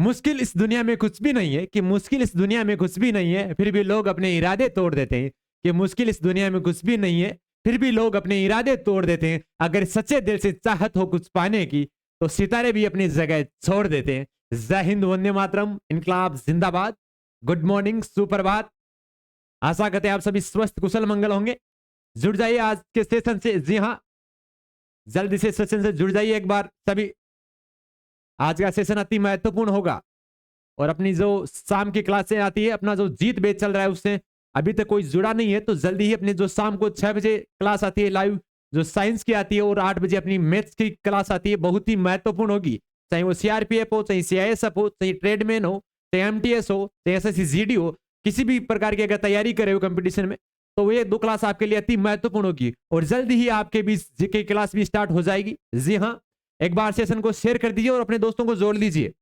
मुश्किल इस दुनिया में कुछ भी नहीं है, कि मुश्किल इस दुनिया में कुछ भी नहीं है, फिर भी लोग अपने इरादे तोड़ देते हैं। कि मुश्किल इस दुनिया में कुछ भी नहीं है, फिर भी लोग अपने इरादे तोड़ देते हैं। अगर सच्चे दिल से चाहत हो कुछ पाने की, तो सितारे भी अपनी जगह छोड़ देते हैं। जय हिंद, वंदे मातरम, इनकलाब जिंदाबाद, गुड मॉर्निंग, सुप्रभात। आशा करते हैं आप सभी स्वस्थ कुशल मंगल होंगे। जुड़ जाइए आज के सेशन से। जी हाँ, जल्दी से सेशन से जुड़ जाइए एक बार सभी। आज का सेशन अति महत्वपूर्ण होगा। और अपनी जो शाम की क्लासें आती है, अपना जो जीत बेच चल रहा है, उससे अभी तक कोई जुड़ा नहीं है तो जल्दी ही अपनी जो शाम को 6 बजे क्लास आती है लाइव, जो साइंस की आती है, और 8 बजे अपनी मैथ्स की क्लास आती है, बहुत ही महत्वपूर्ण होगी। चाहे वो सीआरपीएफ हो, चाहे सीआईएसएफ हो, चाहे ट्रेडमैन हो, चाहे एमटीएस हो, चाहे एसएससी जीडी हो, किसी भी प्रकार की अगर तैयारी करे हो कंपटीशन में, तो ये 2 क्लास आपके लिए अति महत्वपूर्ण होगी। और जल्दी ही आपके बीच जीके क्लास भी स्टार्ट हो जाएगी। जी हाँ, एक बार सेशन को शेयर कर दीजिए और अपने दोस्तों को जोड़ लीजिए।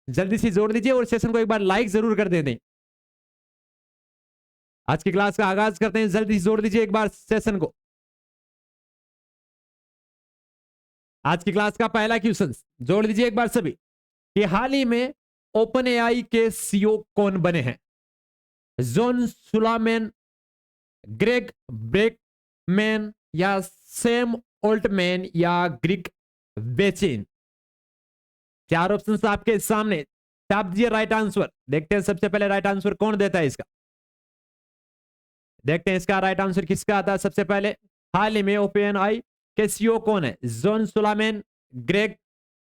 जल्दी से जोड़ दीजिए और सेशन को एक बार लाइक जरूर कर दें। आज की क्लास का आगाज करते हैं। जल्दी से जोड़ दीजिए एक बार सेशन को। आज की क्लास का पहला क्वेश्चन जोड़ दीजिए एक बार सभी, कि हाल ही में ओपन एआई के सीईओ कौन बने हैं? जॉन सुलामैन, ग्रेग ब्रेकमैन, या सैम ऑल्टमैन, या ग्रिक बेचिन? 4 ऑप्शन आपके सामने, टाप दीजिए राइट आंसर। देखते हैं सबसे पहले राइट आंसर कौन देता है इसका। देखते हैं इसका राइट आंसर किसका आता है सबसे पहले। हाल ही में ओपन आई के सीईओ कौन है? जॉन सुलामैन, ग्रेग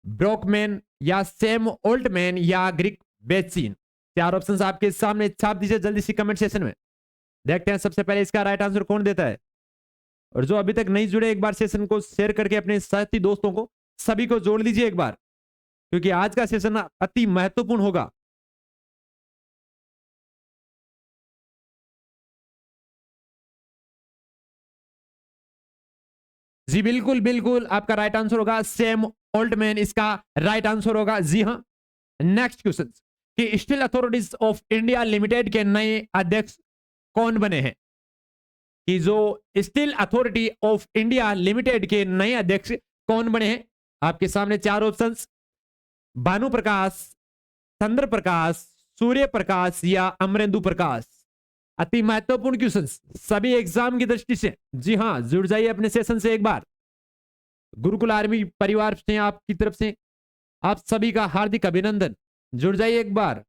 ब्रोकमैन, या सैम ऑल्टमैन, या ग्रिक बेचिन? 4 ऑप्शंस आपके सामने, छाप दीजिए जल्दी से कमेंट सेशन में। देखते हैं सबसे पहले इसका राइट आंसर कौन देता है। और जो अभी तक नहीं जुड़े, एक बार सेशन को शेयर करके अपने साथी दोस्तों को सभी को जोड़ लीजिए एक बार, क्योंकि आज का सेशन अति महत्वपूर्ण होगा। जी बिल्कुल बिल्कुल, आपका राइट आंसर होगा सैम ऑल्टमैन, इसका राइट आंसर होगा। जी हाँ, नेक्स्ट क्वेश्चन, कि steel authorities of India limited के नए अध्यक्ष कौन बने हैं? कि जो steel authority of India limited के नए अध्यक्ष कौन बने हैं? आपके सामने 4 ऑप्शंस, भानु प्रकाश, चंद्र प्रकाश, सूर्य प्रकाश, या अमरेंदु प्रकाश? अति महत्वपूर्ण क्वेश्चन सभी एग्जाम की दृष्टि से। जी हाँ, जुड़ जाइए अपने सेशन से एक बार। गुरुकुल आर्मी परिवार से आपकी तरफ से आप सभी का हार्दिक अभिनंदन। जुड़ जाइए एक बार,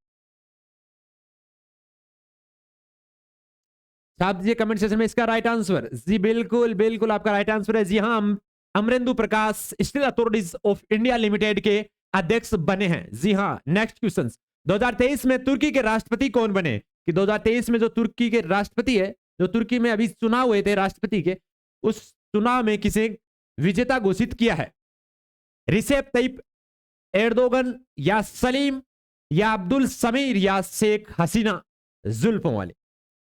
छाप दीजिए कमेंट सेक्शन में इसका राइट आंसर। जी बिल्कुल बिल्कुल, आपका राइट आंसर है। जी हाँ, Amrendu Prakash steel authorities of India limited के अध्यक्ष बने हैं। जी हाँ, नेक्स्ट क्वेश्चन, 2023 में तुर्की के राष्ट्रपति कौन बने? कि 2023 में जो तुर्की के राष्ट्रपति है, जो तुर्की में अभी चुनाव हुए थे राष्ट्रपति के, उस चुनाव में किसे विजेता घोषित किया है? रिसेप तैयप एर्दोगन, या सलीम, या अब्दुल समीर, या शेख हसीना जुल्फों वाले?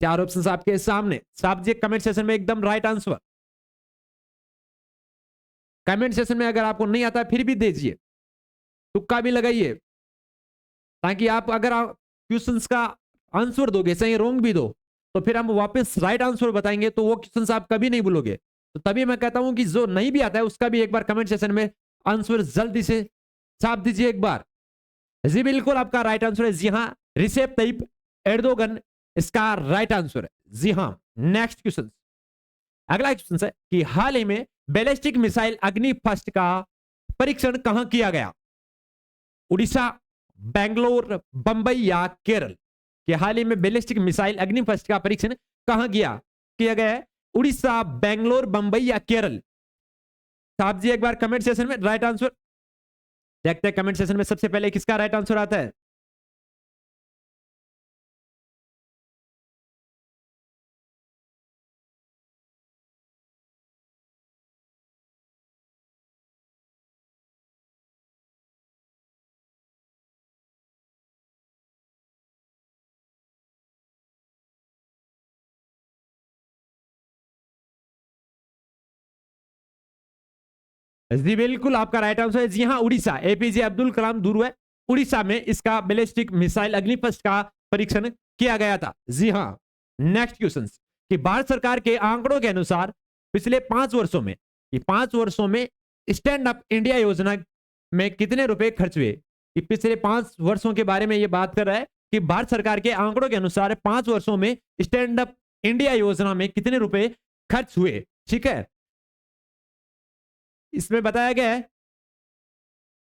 4 ऑप्शन आपके सामने, साफ दीजिए कमेंट सेशन में एकदम राइट आंसर। कमेंट सेशन में अगर आपको नहीं आता फिर भी दीजिए, तुक्का भी लगाइए, ताकि आप अगर क्वेश्चंस का आंसर दोगे, सही रॉन्ग भी दो, तो फिर हम वापस राइट आंसर बताएंगे, तो वो क्वेश्चंस आप कभी नहीं भूलोगे। तो तभी मैं कहता हूं कि जो नहीं भी आता है उसका भी एक बार कमेंट सेशन में आंसर जल्दी से छाप दीजिए एक बार। जी बिल्कुल, आपका राइट आंसर है। जी हाँ, रिसेप तैयप एर्दोगन इसका राइट आंसर है। जी हाँ, नेक्स्ट क्वेश्चन, अगला क्वेश्चन है कि हाल ही में बैलिस्टिक मिसाइल अग्नि फर्स्ट का परीक्षण कहां किया गया? उड़ीसा, बेंगलोर, बंबई, या केरल? कि हाल ही में बैलिस्टिक मिसाइल अग्नि फर्स्ट का परीक्षण कहां किया गया है? उड़ीसा, बेंगलोर, बंबई, या केरल? साहब जी एक बार कमेंट सेशन में राइट आंसर देखते हैं। कमेंट सेशन में सबसे पहले किसका राइट आंसर आता है? जी बिल्कुल, आपका राइट आंसर है। जी हाँ, उड़ीसा, एपीजे अब्दुल कलाम दूर है, उड़ीसा में इसका बैलिस्टिक मिसाइल अग्निफस्ट का परीक्षण किया गया था। जी हाँ, नेक्स्ट क्वेश्चन, कि भारत सरकार के आंकड़ों के अनुसार पिछले 5 वर्षों में, कि 5 वर्षों में स्टैंड अप इंडिया योजना में कितने रुपए खर्च हुए? कि पिछले 5 वर्षों के बारे में ये बात कर रहा है कि भारत सरकार के आंकड़ों के अनुसार 5 वर्षों में स्टैंड अप इंडिया योजना में कितने रुपए खर्च हुए। ठीक है, इसमें बताया गया है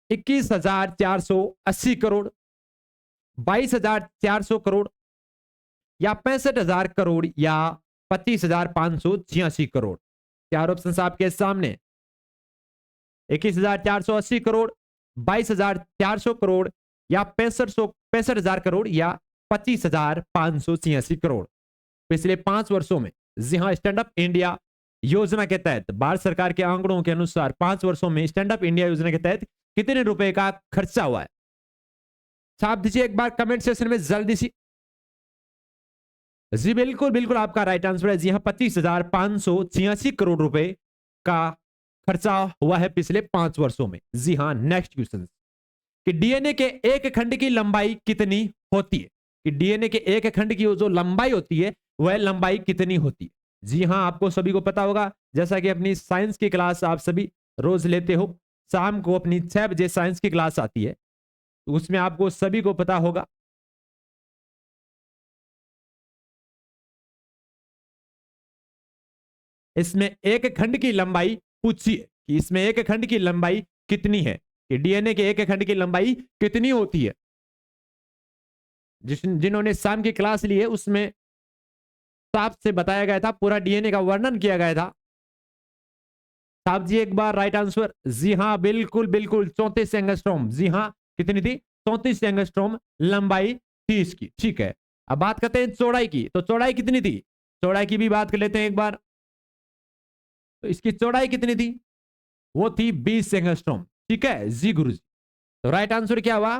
21,480 करोड़, 22,400 करोड़ या 65,000 करोड़ या 25,586 करोड़। चार ऑप्शन आपके सामने, 21,480 करोड़, 22,400 करोड़ या 65,000 करोड़ या 25,586 करोड़। पिछले 5 वर्षों में जी हां, स्टैंड अप इंडिया योजना के तहत भारत सरकार के आंकड़ों के अनुसार 5 वर्षों में स्टैंड अप इंडिया योजना के तहत कितने रुपए का खर्चा हुआ है? छाप दीजिए एक बार कमेंट सेक्शन में जल्दी सी। जी बिल्कुल बिल्कुल आपका राइट आंसर है जी हां, 25,586 करोड़ रुपए का खर्चा हुआ है पिछले 5 वर्षों में। जी हां, नेक्स्ट क्वेश्चन कि डीएनए के एक खंड की लंबाई कितनी होती है? कि डीएनए के एक खंड की जो लंबाई होती है वह लंबाई कितनी होती है? जी हां, आपको सभी को पता होगा, जैसा कि अपनी साइंस की क्लास आप सभी रोज लेते हो, शाम को अपनी 6 बजे साइंस की क्लास आती है, तो उसमें आपको सभी को पता होगा। इसमें एक खंड की लंबाई पूछिए कि इसमें एक खंड की लंबाई कितनी है, कि डीएनए के एक खंड की लंबाई कितनी होती है। जिन्होंने शाम की क्लास ली है उसमें साफ से बताया गया था, पूरा डीएनए का वर्णन किया गया था। साहब जी एक बार राइट आंसर। जी हां, बिल्कुल बिल्कुल 34 एंगस्ट्रॉम। जी हां, कितनी थी? 34 एंगस्ट्रॉम लंबाई थी इसकी। ठीक है, अब बात करते हैं चौड़ाई की, तो चौड़ाई कितनी थी? चौड़ाई की भी बात कर लेते हैं एक बार। तो इसकी चौड़ाई कितनी थी? वो थी 20 एंगस्ट्रॉम। ठीक है जी गुरु जी, तो राइट आंसर क्या हुआ?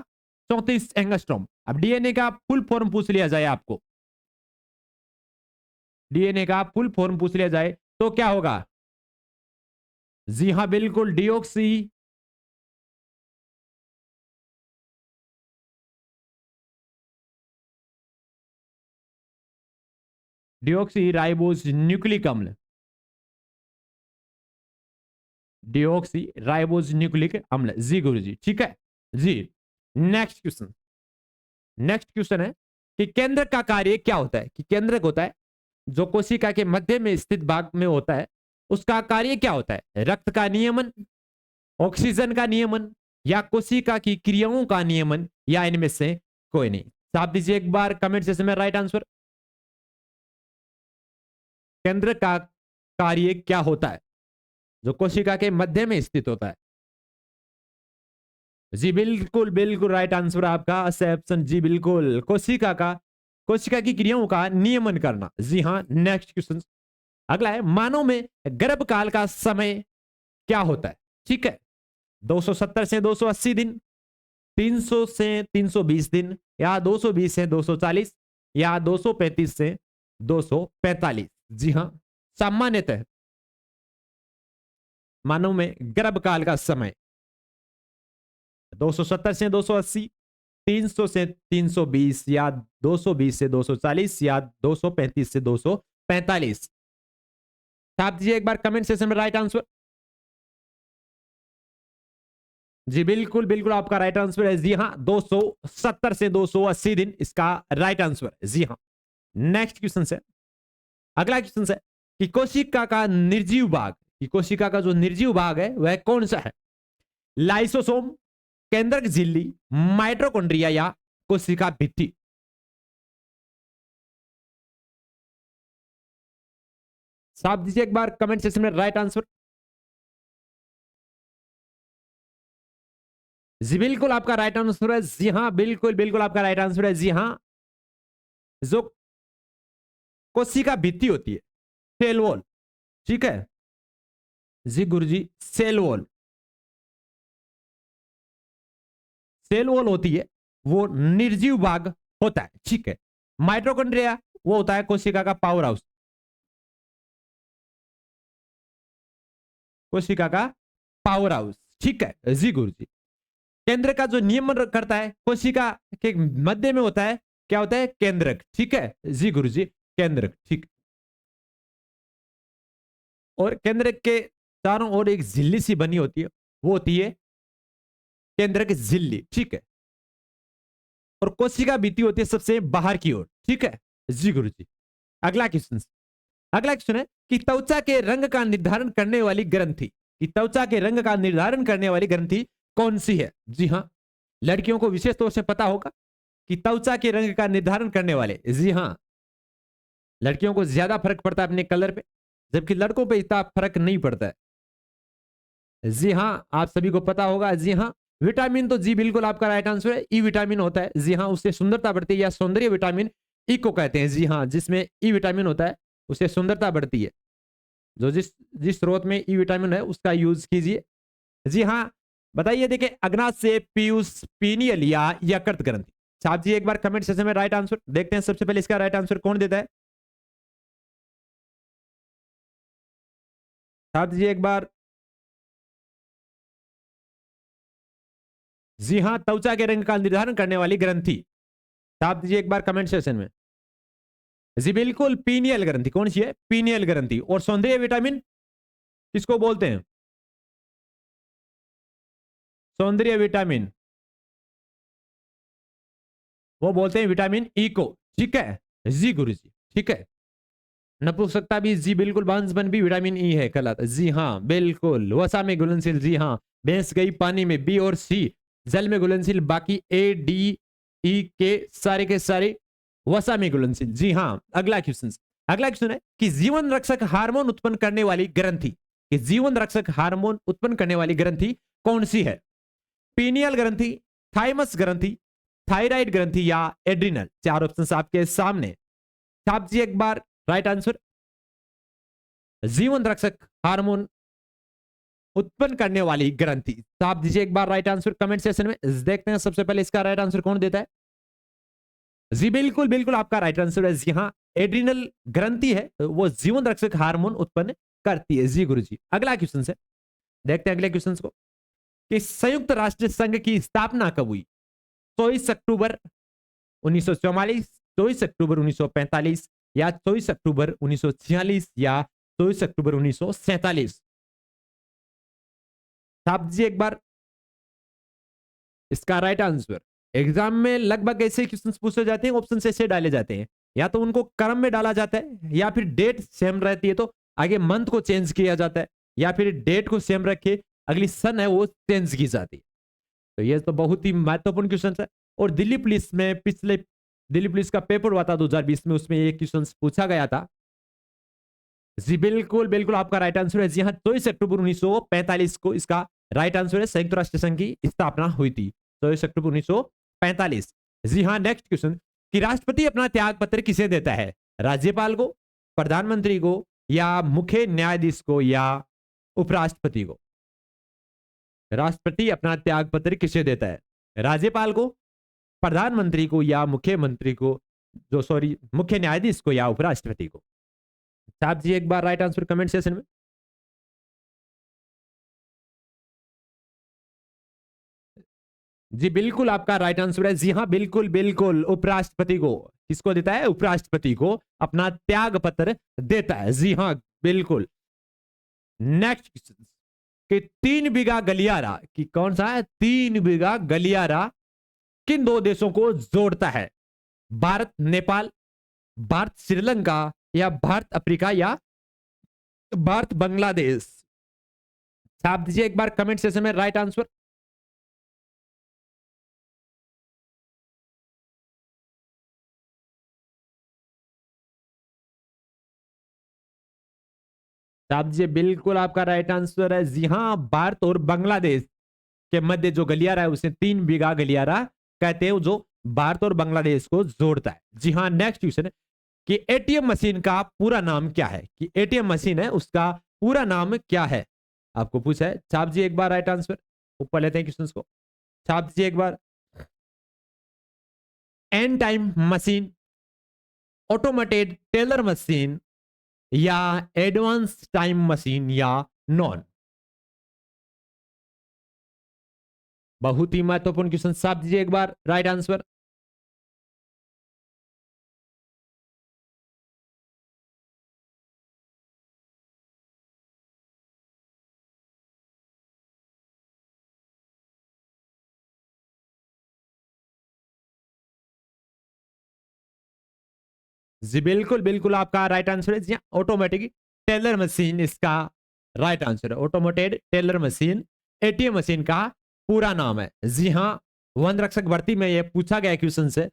34 एंगस्ट्रॉम। अब डीएनए का फुल फॉर्म पूछ लिया जाए आपको, डीएनए का फुल फॉर्म पूछ लिया जाए तो क्या होगा? जी हां बिल्कुल, डीऑक्सी डिऑक्सी राइबोज न्यूक्लिक अम्ल, डिऑक्सी राइबोज न्यूक्लिक अम्ल। जी गुरु जी, ठीक है जी। नेक्स्ट क्वेश्चन, नेक्स्ट क्वेश्चन है कि केंद्रक का कार्य क्या होता है? कि केंद्रक होता है जो कोशिका के मध्य में स्थित भाग में होता है, उसका कार्य क्या होता है? रक्त का नियमन, ऑक्सीजन का नियमन या कोशिका की क्रियाओं का नियमन या इनमें से कोई नहीं। साफ दीजिए एक बार कमेंट सेक्शन में राइट आंसर। केंद्र का कार्य क्या होता है जो कोशिका के मध्य में स्थित होता है? जी बिल्कुल बिल्कुल राइट आंसर आपका ऑप्शन जी बिल्कुल, कोशिका की क्रियाओं का नियमन करना। जी हां, नेक्स्ट क्वेश्चन अगला है, मानव में गर्भकाल का समय क्या होता है? ठीक है, 270 से 280 दिन, 300 से 320 दिन या 220 से 240 या 235 से 245। जी हां, सामान्यतः मानव में गर्भकाल का समय 270 से 280, 300 से 320 या 220 से 240 या 235 से 245। छाप दीजिए एक बार कमेंट सेक्शन में राइट आंसर। जी बिल्कुल बिल्कुल आपका राइट आंसर है। जी हां, 270 से 280 दिन इसका राइट आंसर है। जी हां, नेक्स्ट क्वेश्चन है, अगला क्वेश्चन है कि कोशिका का निर्जीव भाग, कि कोशिका का जो निर्जीव भाग है वह कौन सा है? लाइसोसोम, केंद्रक झिल्ली, माइटोकॉन्ड्रिया या कोशिका भित्ति। साफ दीजिए एक बार कमेंट सेक्शन में राइट आंसर। जी बिल्कुल आपका राइट आंसर है। जी हां, बिल्कुल बिल्कुल आपका राइट आंसर है। जी हां, जो कोशिका भित्ति होती है, सेल वॉल। ठीक है जी गुरुजी, सेल वॉल, सेल वॉल होती है वो निर्जीव भाग होता है। ठीक है, माइटोकॉन्ड्रिया वो होता है कोशिका का पावर हाउस, कोशिका का पावर हाउस। ठीक है जी गुरुजी, केंद्र का जो नियमन करता है कोशिका के मध्य में होता है, क्या होता है? केंद्रक। ठीक है जी गुरुजी, केंद्रक। ठीक, और केंद्रक के चारों ओर एक झिल्ली सी बनी होती है, वो होती है केंद्रक झिल्ली। ठीक है, और कोशिका भित्ति होती है सबसे बाहर की ओर। ठीक है जी गुरु जी। अगला क्वेश्चन, अगला क्वेश्चन है कि त्वचा के रंग का निर्धारण करने वाली ग्रंथि, कि त्वचा के रंग का निर्धारण करने वाली ग्रंथि कौन सी है? जी हाँ, लड़कियों को विशेष तौर से पता होगा कि त्वचा के रंग का निर्धारण करने वाले, जी हाँ, लड़कियों को ज्यादा फर्क पड़ता है अपने कलर पे, जबकि लड़कों पे इतना फर्क नहीं पड़ता है। जी हाँ, आप सभी को पता होगा। जी हाँ, विटामिन, तो जी बिल्कुल आपका राइट आंसर है, ई विटामिन होता है। जी हाँ, उससे सुंदरता बढ़ती है या सौंदर्य विटामिन ई को कहते हैं। जी हाँ, जिसमें ई विटामिन होता है उससे सुंदरता बढ़ती है। जो जिस जिस स्रोत में ई विटामिन है उसका यूज कीजिए। जी हाँ, बताइए। देखिए, अग्नाशय, पीयूष, पीनियल या यकृत ग्रंथि। साहब जी एक बार कमेंट सेक्शन में राइट आंसर देखते हैं। सबसे पहले इसका राइट आंसर कौन देता है? साहब जी एक बार। जी हाँ, त्वचा के रंग का निर्धारण करने वाली ग्रंथि। साहब जी एक बार कमेंट सेक्शन में। जी बिल्कुल, पीनियल ग्रंथि। कौन सी है? पीनियल ग्रंथि। और सौंदर्य विटामिन किसको बोलते हैं? सौंदर्य विटामिन वो बोलते हैं विटामिन ई को। ठीक है जी गुरु जी। ठीक है, नपुंसकता भी, जी बिल्कुल, बांझपन भी विटामिन ई है कहलाता। जी हाँ बिल्कुल, वसा में घुलनशील। जी हाँ, भैंस गई पानी में, बी और सी, जल में घुलनशील, बाकी ए डी ई के सारे वसा में घुलनशील। जी हाँ। अगला क्वेश्चन, अगला क्वेश्चन है कि जीवन रक्षक हार्मोन उत्पन्न करने वाली ग्रंथि, कि जीवन रक्षक हार्मोन उत्पन्न करने वाली ग्रंथि कौन सी है? पीनियल ग्रंथि, थाइमस ग्रंथि, थायराइड ग्रंथि या एड्रिनल। चार ऑप्शन आपके सामने। छाप जी एक बार राइट आंसर। जीवन रक्षक हार्मोन उत्पन्न करने वाली ग्रंथि, तो आप दीजिए एक बार राइट आंसर कमेंट सेक्शन में। देखते हैं सबसे पहले इसका राइट आंसर कौन देता है। जी बिल्कुल बिल्कुल, आपका राइट आंसर है। जी हाँ, एड्रिनल ग्रंथि है वो जीवन रक्षक हार्मोन उत्पन्न करती है। जी गुरु जी। अगला क्वेश्चन है, देखते हैं अगले क्वेश्चन को, कि संयुक्त राष्ट्र संघ की स्थापना कब हुई? 24 अक्टूबर 1944, 24 अक्टूबर 1945 या 24 अक्टूबर 1946 या 24 अक्टूबर 1947। साहब जी एक बार इसका राइट आंसर। एग्जाम में लगभग ऐसे क्वेश्चंस पूछे जाते हैं, ऑप्शन ऐसे डाले जाते हैं, या तो उनको क्रम में डाला जाता है, या फिर डेट सेम रहती है तो आगे मंथ को चेंज किया जाता है, या फिर डेट को सेम रखे अगली सन है वो चेंज की जाती है। तो ये तो बहुत ही महत्वपूर्ण क्वेश्चन है। और दिल्ली पुलिस में पिछले, दिल्ली पुलिस का पेपर हुआ था 2020 में, उसमें ये क्वेश्चन पूछा गया था। जी बिल्कुल बिल्कुल, आपका राइट आंसर है। जी हाँ, 24 अक्टूबर 1945 को इसका राइट आंसर है। संयुक्त राष्ट्र संघ की स्थापना हुई थी 24 अक्टूबर 1945। जी हाँ, नेक्स्ट क्वेश्चन, कि राष्ट्रपति अपना त्याग पत्र किसे देता है? राज्यपाल को, प्रधानमंत्री को, या मुख्य न्यायाधीश को, या उपराष्ट्रपति को? राष्ट्रपति अपना त्याग पत्र किसे देता है? राज्यपाल को, प्रधानमंत्री को, या मुख्यमंत्री को, जो सॉरी मुख्य न्यायाधीश को, या उपराष्ट्रपति को? साहब जी एक बार राइट आंसर कमेंट सेशन में। जी बिल्कुल, आपका राइट आंसर है। जी हाँ बिल्कुल बिल्कुल, उपराष्ट्रपति को। किसको देता है? उपराष्ट्रपति को अपना त्याग पत्र देता है। जी हाँ बिल्कुल। नेक्स्ट क्वेश्चन, कि 3 बीघा गलियारा, कि कौन सा है? 3 बीघा गलियारा किन दो देशों को जोड़ता है? भारत नेपाल, भारत श्रीलंका, या भारत अफ्रीका, या भारत बांग्लादेश? आप दीजिए एक बार कमेंट सेशन में राइट आंसर। साहब जी बिल्कुल, आपका राइट आंसर है। जी हाँ, भारत और बांग्लादेश के मध्य जो गलियारा है उसे 3 बीघा गलियारा कहते हैं, जो भारत और बांग्लादेश को जोड़ता है। जी हाँ, नेक्स्ट क्वेश्चन है कि एटीएम मशीन का पूरा नाम क्या है? कि एटीएम मशीन है उसका पूरा नाम क्या है? आपको पूछा है। छाप जी एक बार राइट आंसर, ऊपर लेते हैं क्वेश्चन को। छाप जी एक बार। Any time machine, automated teller machine, या एडवांस टाइम मशीन, या नॉन? बहुत ही महत्वपूर्ण क्वेश्चन, साहब दीजिए एक बार राइट आंसर। जी बिल्कुल बिल्कुल आपका राइट आंसर है जी हाँ, ऑटोमेटिक टेलर मशीन इसका राइट आंसर है। Automated teller machine ATM machine का पूरा नाम है। जी हाँ, वन रक्षक भर्ती में ये पूछा गया क्वेश्चन से।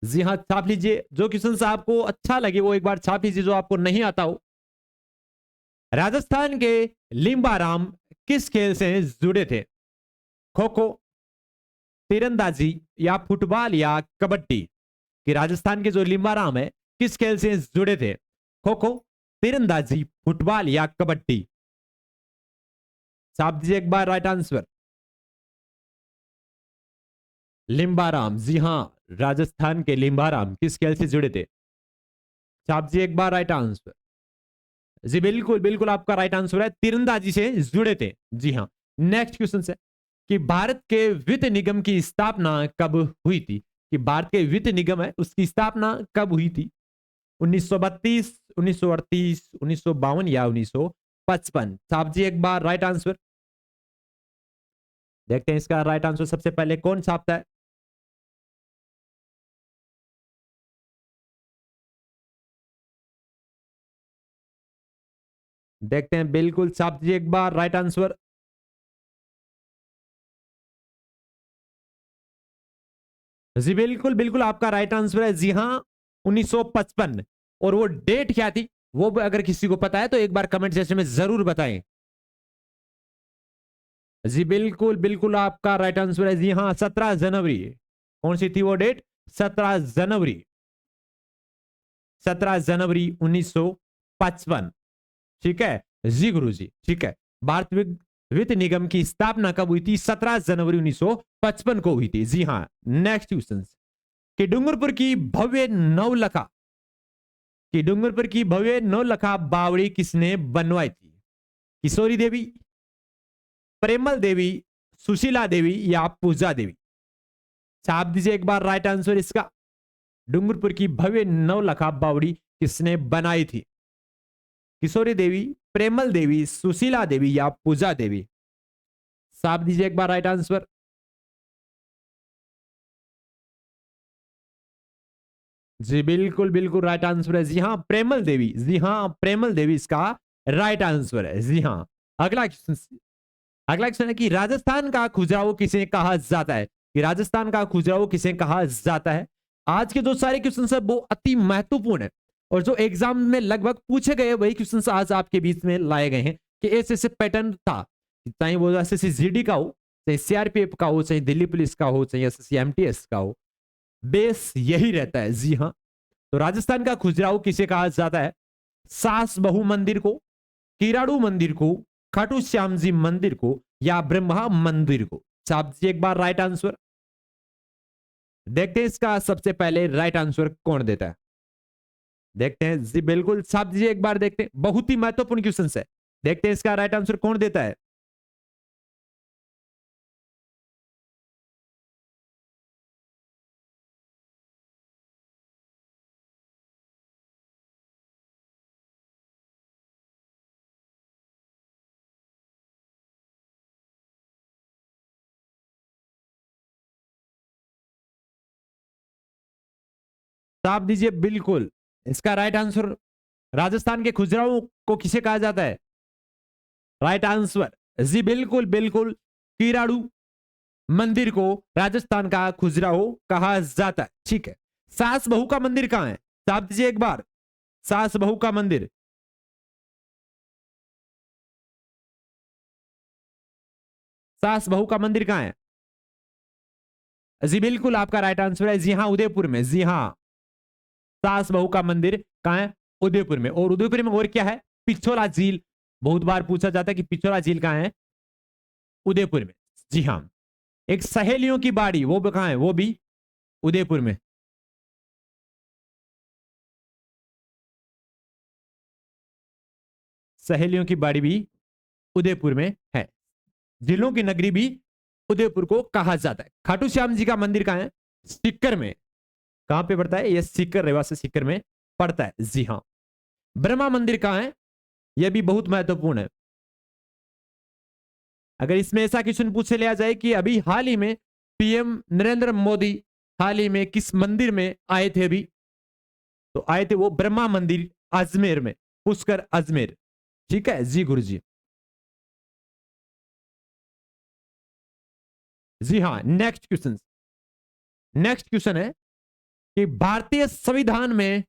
जी हाँ, छाप लीजिए जो क्वेश्चन आपको अच्छा लगे वो एक बार छाप लीजिए, जो आपको नहीं आता हो। राजस्थान के लिम्बाराम किस खेल से जुड़े थे? खो खो, तीरंदाजी या फुटबॉल या कबड्डी? कि राजस्थान के जो लिम्बाराम है किस खेल से जुड़े थे? खो खो, तीरंदाजी, फुटबॉल या कबड्डी? छाप दीजिए एक बार राइट आंसर। लिम्बाराम, जी हां, राजस्थान के लिम्बाराम किस खेल से जुड़े थे? छाप दीजिए एक बार राइट आंसर। जी बिल्कुल बिल्कुल आपका राइट आंसर है, तीरंदाजी से जुड़े थे। जी हां। नेक्स्ट क्वेश्चन है कि भारत के वित्त निगम की स्थापना कब हुई थी? कि भारत के वित्त निगम है उसकी स्थापना कब हुई थी? 1932, 1938, 1952 या 1955? छाप दीजिए एक बार राइट आंसर। देखते हैं इसका राइट आंसर सबसे पहले कौन छापता है। देखते हैं, बिल्कुल छाप दीजिए एक बार राइट आंसर। जी बिल्कुल बिल्कुल आपका राइट आंसर है। जी हाँ, 1955। और वो डेट क्या थी वो अगर किसी को पता है तो एक बार कमेंट सेक्शन में जरूर बताएं। जी बिल्कुल बिल्कुल आपका राइट आंसर है। जी हाँ, 17 जनवरी। कौन सी थी वो डेट? 17 जनवरी, 17 जनवरी 1955। ठीक है जी गुरु जी, ठीक है। भारत वित्त निगम की स्थापना कब हुई थी? 17 जनवरी 1955 को हुई थी। जी हाँ। नेक्स्ट क्वेश्चन कि डूंगरपुर की भव्य नवलखा, कि डूंगरपुर की भव्य नवलखा बावड़ी किसने बनवाई थी? किशोरी देवी, प्रेमल देवी, सुशीला देवी या पूजा देवी? छाप दीजिए एक बार राइट आंसर इसका। डूंगरपुर की भव्य नवलखा बावड़ी किसने बनाई थी? किशोरी देवी, प्रेमल देवी, सुशीला देवी या पूजा देवी? छाप दीजिए एक बार राइट आंसर। जी बिल्कुल बिल्कुल राइट आंसर है। जी हाँ, प्रेमल देवी। जी हाँ, प्रेमल देवी इसका राइट आंसर है। जी हाँ। अगला क्वेश्चन, अगला क्वेश्चन है कि राजस्थान का खजुराहो किसे कहा जाता है? कि राजस्थान का खजुराहो किसे कहा जाता है? आज के जो सारे क्वेश्चन है वो अति महत्वपूर्ण है और जो एग्जाम में लगभग पूछे गए वही क्वेश्चन आज आपके बीच में लाए गए हैं कि ऐसे ऐसे पैटर्न था, चाहे वो एसएससी जीडी का हो, चाहे सीआरपीएफ का हो, चाहे दिल्ली पुलिस का हो, चाहे एसएससी एमटीएस का हो, बेस यही रहता है। जी हाँ। तो राजस्थान का खजुराहो किसे कहा जाता है? सास बहु मंदिर को, किराड़ू मंदिर को, खाटू श्याम जी मंदिर को या ब्रह्मा मंदिर को? छाप दीजिए एक बार राइट आंसर। देखते हैं इसका सबसे पहले राइट आंसर कौन देता है। देखते हैं जी बिल्कुल छाप दीजिए एक बार। देखते हैं, बहुत ही महत्वपूर्ण क्वेश्चन है। देखते हैं इसका राइट आंसर कौन देता है। छाप दीजिए बिल्कुल। इसका राइट आंसर, राजस्थान के खजुराहो को किसे कहा जाता है? राइट आंसर जी बिल्कुल बिल्कुल, किराड़ू मंदिर को राजस्थान का खजुराहो कहा जाता है। ठीक है। सास बहू का मंदिर कहां है? छाप दीजिए एक बार। सास बहू का मंदिर, सास बहू का मंदिर कहां है? जी बिल्कुल आपका राइट आंसर है। जी हाँ, उदयपुर में। जी हाँ, सास बहू का मंदिर कहां है? उदयपुर में। और उदयपुर में और क्या है? पिछोला झील। बहुत बार पूछा जाता है कि पिछोला झील कहां है? उदयपुर में। जी हाँ। एक सहेलियों की बाड़ी, वो भी कहां है? वो भी उदयपुर में। सहेलियों की बाड़ी भी उदयपुर में है। जिलों की नगरी भी उदयपुर को कहा जाता है। खाटू श्याम जी का मंदिर कहां है? सीकर में। कहां पे पड़ता है? यह सीकर, रेवा से सीकर में पड़ता है। जी हाँ। ब्रह्मा मंदिर कहां है? यह भी बहुत महत्वपूर्ण है। अगर इसमें ऐसा क्वेश्चन पूछे लिया जाए कि अभी हाल ही में पीएम नरेंद्र मोदी हाल ही में किस मंदिर में आए थे अभी, तो आए थे वो ब्रह्मा मंदिर अजमेर में, पुष्कर अजमेर। ठीक है जी गुरु जी। जी हाँ, नेक्स्ट क्वेश्चन। नेक्स्ट क्वेश्चन है कि भारतीय संविधान में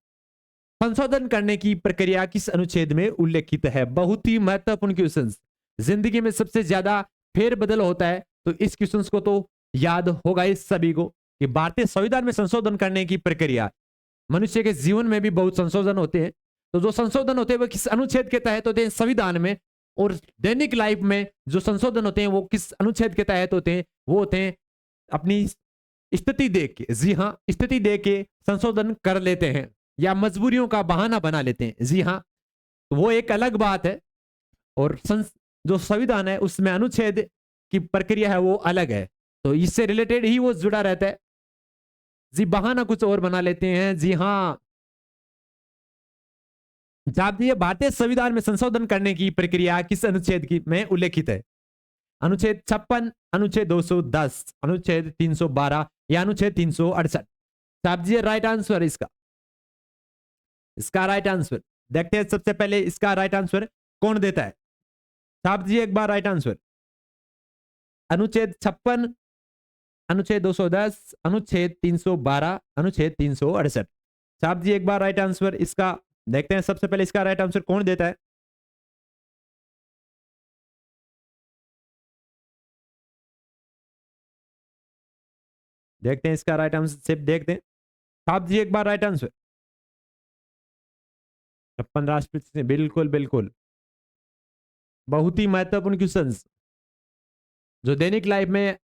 संशोधन करने की प्रक्रिया किस अनुच्छेद में उल्लेखित है? बहुत ही महत्वपूर्ण क्वेश्चन। जिंदगी में सबसे ज्यादा फेरबदल होता है, तो इस क्वेश्चन को तो याद होगा इस सभी को कि भारतीय संविधान में संशोधन करने की प्रक्रिया। मनुष्य के जीवन में भी बहुत संशोधन होते हैं, तो जो संशोधन होते हैं वो किस अनुच्छेद के तहत होते हैं? संविधान में। और दैनिक लाइफ में जो संशोधन होते हैं वो किस अनुच्छेद के तहत होते हैं? वो होते हैं अपनी स्थिति देख के। जी हाँ, स्थिति देख के संशोधन कर लेते हैं या मजबूरियों का बहाना बना लेते हैं। जी हाँ, तो वो एक अलग बात है। और जो संविधान है उसमें अनुच्छेद की प्रक्रिया है वो अलग है, तो इससे रिलेटेड ही वो जुड़ा रहता है। जी, बहाना कुछ और बना लेते हैं। जी हाँ, भारतीय संविधान में संशोधन करने की प्रक्रिया किस अनुच्छेद की में उल्लेखित है? अनुच्छेद 56, अनुच्छेद 210, अनुच्छेद 312 या अनुच्छेद 368? साहब जी राइट आंसर इसका। इसका राइट आंसर देखते हैं। सबसे पहले इसका राइट आंसर कौन देता है? साहब जी एक बार राइट आंसर। अनुच्छेद 56, अनुच्छेद 210, अनुच्छेद 312, अनुच्छेद 368। साहब जी एक बार राइट आंसर इसका देखते हैं। सबसे पहले इसका राइट आंसर कौन देता है? देखते हैं इसका राइट आंसर सिर्फ देखते हैं। साहब जी एक बार राइट आंसर। 56 राष्ट्रपति, बिल्कुल बिल्कुल। बहुत ही महत्वपूर्ण क्वेश्चन जो दैनिक लाइफ में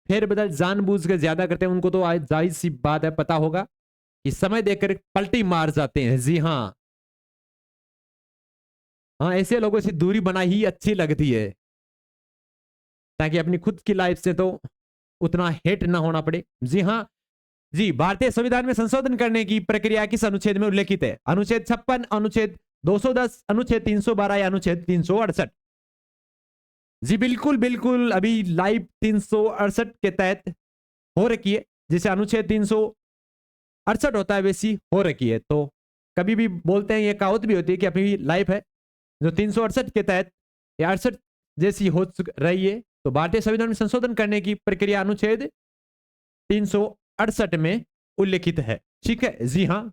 फेरबदल जानबूझ कर ज्यादा करते हैं उनको तो जाहिर सी बात है पता होगा कि समय देकर पलटी मार जाते हैं। जी हाँ, हाँ ऐसे लोगों से दूरी बनाई ही अच्छी लगती है, ताकि अपनी खुद की लाइफ से तो उतना हेट ना होना पड़े। जी हाँ जी, भारतीय संविधान में संशोधन करने की प्रक्रिया किस अनुच्छेद में उल्लेखित है? अनुच्छेद 56, अनुच्छेद 210, अनुच्छेद 312 या अनुच्छेद 368? जी बिल्कुल बिल्कुल, अभी लाइव 368 के तहत हो रखी है। जैसे अनुच्छेद 368 होता है वैसी हो रखी है। तो कभी भी बोलते हैं, ये कहावत भी होती है कि अभी लाइफ है जो 368 के तहत या 68 जैसी हो रही है। तो भारतीय संविधान में संशोधन करने की प्रक्रिया अनुच्छेद 368 में उल्लेखित है। ठीक है जी हाँ,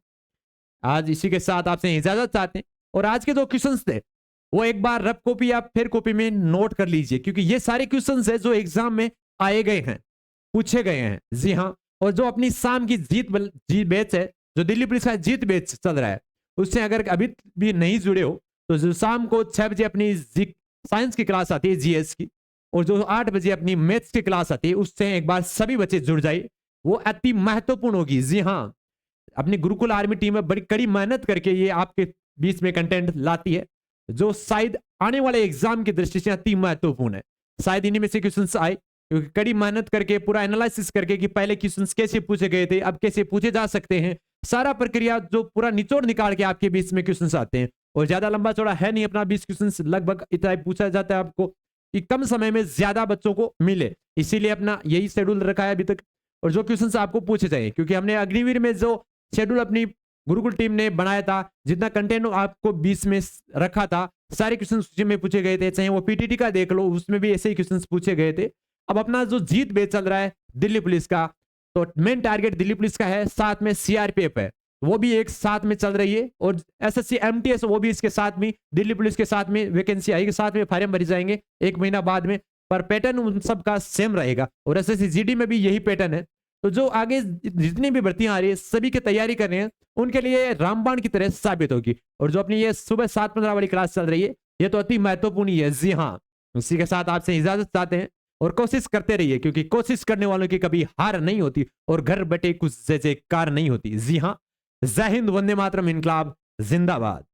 आज इसी के साथ आपसे इजाजत चाहते हैं। और आज के जो क्वेश्चंस थे वो एक बार रफ कॉपी या फिर कॉपी में नोट कर लीजिए, क्योंकि ये सारे क्वेश्चंस है जो एग्जाम में आए गए हैं, पूछे गए हैं। जी हाँ, और जो अपनी शाम की जीत बैच है, जो दिल्ली पुलिस का जीत बैच चल रहा है, उससे अगर अभी भी नहीं जुड़े हो तो जो शाम को 6 बजे अपनी साइंस की क्लास आती है जीएस की, और जो 8 बजे अपनी मैथ्स की क्लास आती है, उससे एक बार सभी बच्चे जुड़ जाइए, वो अति महत्वपूर्ण होगी। जी हाँ, अपनी गुरुकुल आर्मी टीम में बड़ी कड़ी मेहनत करके ये आपके बीच में कंटेंट लाती है, जो शायद आने वाले एग्जाम की दृष्टि से अति महत्वपूर्ण है। शायद इन्हीं में से क्वेश्चन आए, क्योंकि कड़ी मेहनत करके पूरा एनालिसिस करके कि पहले क्वेश्चन कैसे पूछे गए थे, अब कैसे पूछे जा सकते हैं, सारा प्रक्रिया जो पूरा निचोड़ निकाल के आपके बीच में क्वेश्चन आते हैं। और ज्यादा लंबा चौड़ा है नहीं अपना 20 क्वेश्चन लगभग इतना पूछा जाता है आपको कि कम समय में ज्यादा बच्चों को मिले, इसीलिए अपना यही शेड्यूल रखा है अभी तक। और जो क्वेश्चन आपको पूछे जाए, क्योंकि हमने अग्निवीर में जो शेड्यूल अपनी गुरुकुल टीम ने बनाया था, जितना कंटेंट आपको 20 में रखा था, सारे क्वेश्चन सूची में पूछे गए थे। चाहे वो पीटीटी का देख लो, उसमें भी ऐसे ही क्वेश्चन पूछे गए थे। अब अपना जो जीत बैच चल रहा है दिल्ली पुलिस का, तो मेन टारगेट दिल्ली पुलिस का है, साथ में सीआरपीएफ है, वो भी एक साथ में चल रही है, और एसएससी एमटीएस वो भी इसके साथ में, दिल्ली पुलिस के साथ में वैकेंसी आएगी, साथ में फॉर्म भरी जाएंगे 1 महीना बाद में, पर पैटर्न उन सबका सेम रहेगा। और एसएससी जीडी में भी यही पैटर्न है। तो जो आगे जितनी भी भर्तियां आ रही है, सभी की तैयारी कर रहे हैं, उनके लिए रामबाण की तरह साबित होगी। और जो अपनी ये सुबह 7:15 वाली क्लास चल रही है, ये तो अति महत्वपूर्ण ही है। जी हाँ, उसी के साथ आपसे इजाजत चाहते हैं, और कोशिश करते रहिए, क्योंकि कोशिश करने वालों की कभी हार नहीं होती, और घर बैठे कुछ जैसे कार नहीं होती। जी हाँ, जय हिंद, वंदे मातरम, इनकलाब जिंदाबाद।